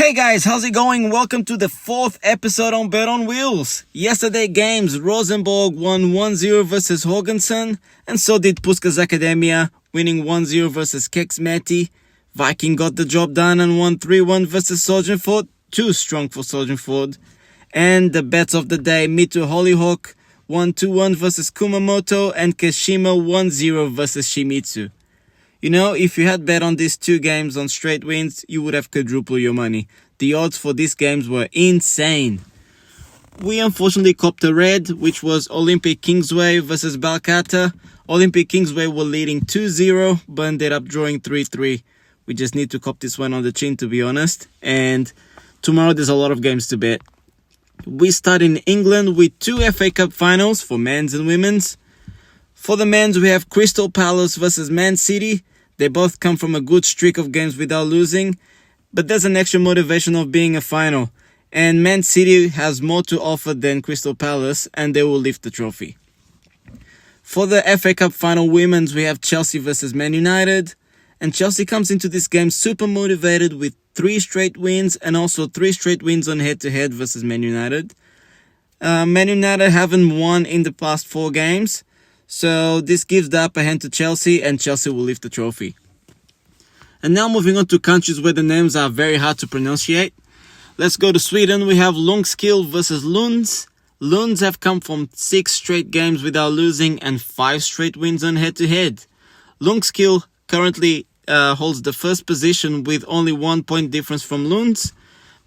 Hey guys, how's it going? Welcome to the fourth episode on Bet on Wheels. Yesterday games, Rosenborg won 1-0 versus Haugesund, and so did Puskas Akademia, winning 1-0 versus Keksmeti. Viking got the job done and won 3-1 versus Sognefjord, too strong for Sognefjord. And the bets of the day, Mito Hollyhock won 2-1 versus Kumamoto, and Kashima 1-0 versus Shimizu. You know, if you had bet on these two games on straight wins, you would have quadrupled your money. The odds for these games were insane. We unfortunately copped a red, which was Olympic Kingsway versus Balkata. Olympic Kingsway were leading 2-0, but ended up drawing 3-3. We just need to cop this one on the chin, to be honest. And tomorrow there's a lot of games to bet. We start in England with two FA Cup finals for men's and women's. For the men's, we have Crystal Palace versus Man City. They both come from a good streak of games without losing, but there's an extra motivation of being a final. And Man City has more to offer than Crystal Palace, and they will lift the trophy. For the FA Cup final women's, we have Chelsea versus Man United. And Chelsea comes into this game super motivated with 3 straight wins and also 3 straight wins on head-to-head versus Man United. Man United haven't won in the past 4 games. So this gives the upper hand to Chelsea, and Chelsea will lift the trophy. And now moving on to countries where the names are very hard to pronunciate. Let's go to Sweden. We have Lungskill versus Lunds. Lunds have come from 6 straight games without losing and 5 straight wins on head-to-head. Lungskill currently holds the first position with only 1 point difference from Lunds.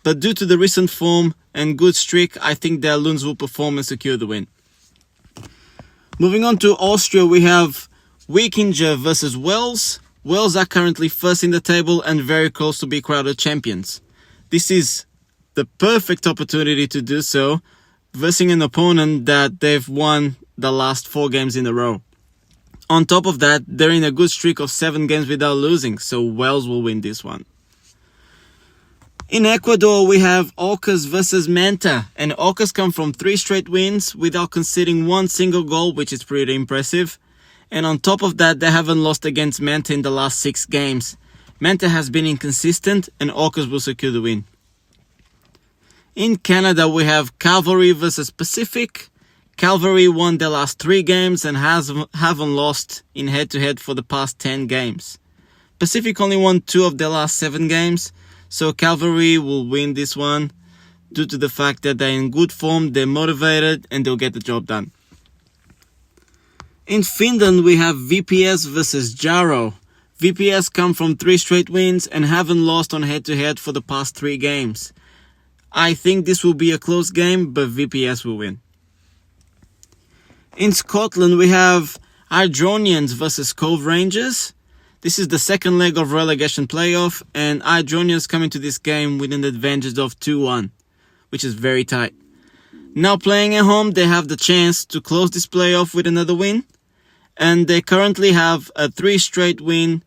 But due to the recent form and good streak, I think that Lunds will perform and secure the win. Moving on to Austria, we have Wikinger versus Wales. Wales are currently first in the table and very close to be crowded champions. This is the perfect opportunity to do so, versing an opponent that they've won the last 4 games in a row. On top of that, they're in a good streak of 7 games without losing, so Wales will win this one. In Ecuador, we have Aucas versus Manta, and Aucas come from 3 straight wins without conceding 1 single goal, which is pretty impressive. And on top of that, they haven't lost against Manta in the last 6 games. Manta has been inconsistent, and Aucas will secure the win. In Canada, we have Cavalry versus Pacific. Cavalry won their last 3 games and haven't lost in head-to-head for the past 10 games. Pacific only won 2 of their last 7 games. So Cavalry will win this one due to the fact that they're in good form, they're motivated, and they'll get the job done. In Finland, we have VPS versus Jaro. VPS come from 3 straight wins and haven't lost on head-to-head for the past 3 games. I think this will be a close game, but VPS will win. In Scotland, we have Hydronians versus Cove Rangers. This is the second leg of relegation playoff, and Hydronians come into this game with an advantage of 2-1, which is very tight. Now playing at home, they have the chance to close this playoff with another win, and they currently have a 3 straight win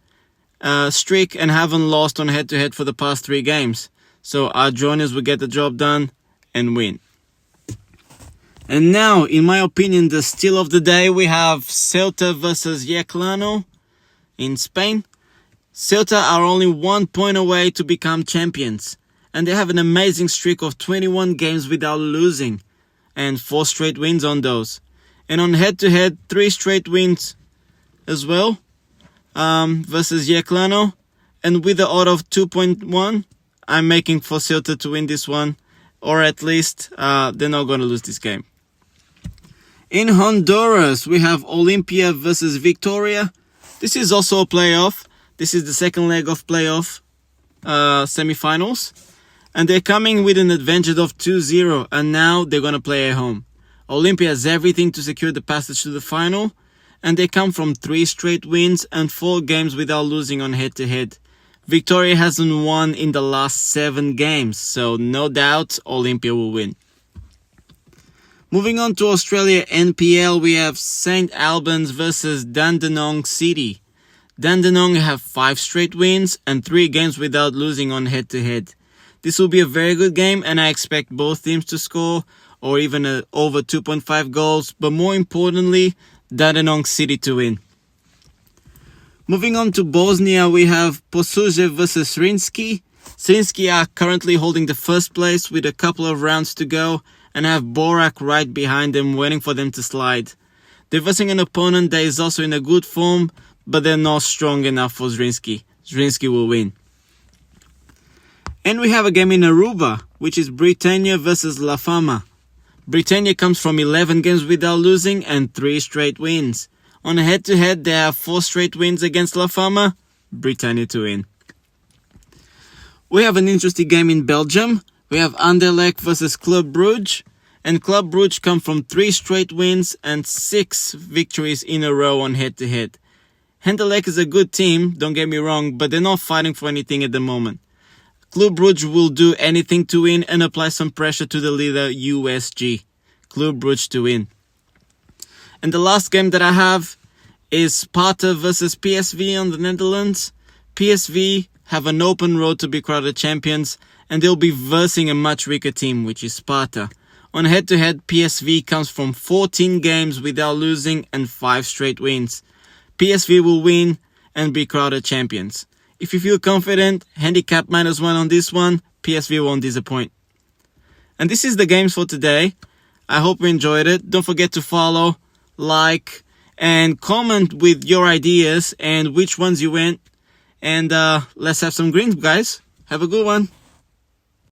streak and haven't lost on head-to-head for the past 3 games. So Hydronians will get the job done and win. And now, in my opinion, the steal of the day, we have Ceuta versus Yeclano. In Spain, Ceuta are only 1 point away to become champions, and they have an amazing streak of 21 games without losing, and 4 straight wins on those. And on head-to-head, 3 straight wins as well, versus Yeclano, and with the odd of 2.1, I'm making for Ceuta to win this one, or at least they're not going to lose this game. In Honduras, we have Olimpia versus Victoria. This is also a playoff. This is the second leg of playoff semifinals. And they're coming with an advantage of 2-0. And now they're going to play at home. Olimpia has everything to secure the passage to the final. And they come from 3 straight wins and 4 games without losing on head-to-head. Victoria hasn't won in the last 7 games. So no doubt Olimpia will win. Moving on to Australia NPL, we have St Albans versus Dandenong City. Dandenong have 5 straight wins and 3 games without losing on head-to-head. This will be a very good game, and I expect both teams to score or even over 2.5 goals, but more importantly, Dandenong City to win. Moving on to Bosnia, we have Posuđe versus Srinski. Zrinjski are currently holding the first place with a couple of rounds to go and have Borak right behind them waiting for them to slide. They're versing an opponent that is also in a good form, but they're not strong enough for Zrinjski. Zrinjski will win. And we have a game in Aruba, which is Britannia versus La Fama. Britannia comes from 11 games without losing and 3 straight wins. On a head-to-head, they have 4 straight wins against La Fama. Britannia to win. We have an interesting game in Belgium. We have Anderlecht versus Club Brugge. And Club Brugge come from 3 straight wins and 6 victories in a row on head-to-head. Anderlecht is a good team, don't get me wrong, but they're not fighting for anything at the moment. Club Brugge will do anything to win and apply some pressure to the leader USG. Club Brugge to win. And the last game that I have is Sparta versus PSV on the Netherlands. PSV have an open road to be crowned champions, and they'll be versing a much weaker team, which is Sparta. On head-to-head, PSV comes from 14 games without losing and 5 straight wins. PSV will win and be crowned champions. If you feel confident, handicap -1 on this one, PSV won't disappoint. And this is the games for today. I hope you enjoyed it. Don't forget to follow, like, and comment with your ideas and which ones you went. And let's have some greens, guys. Have a good one.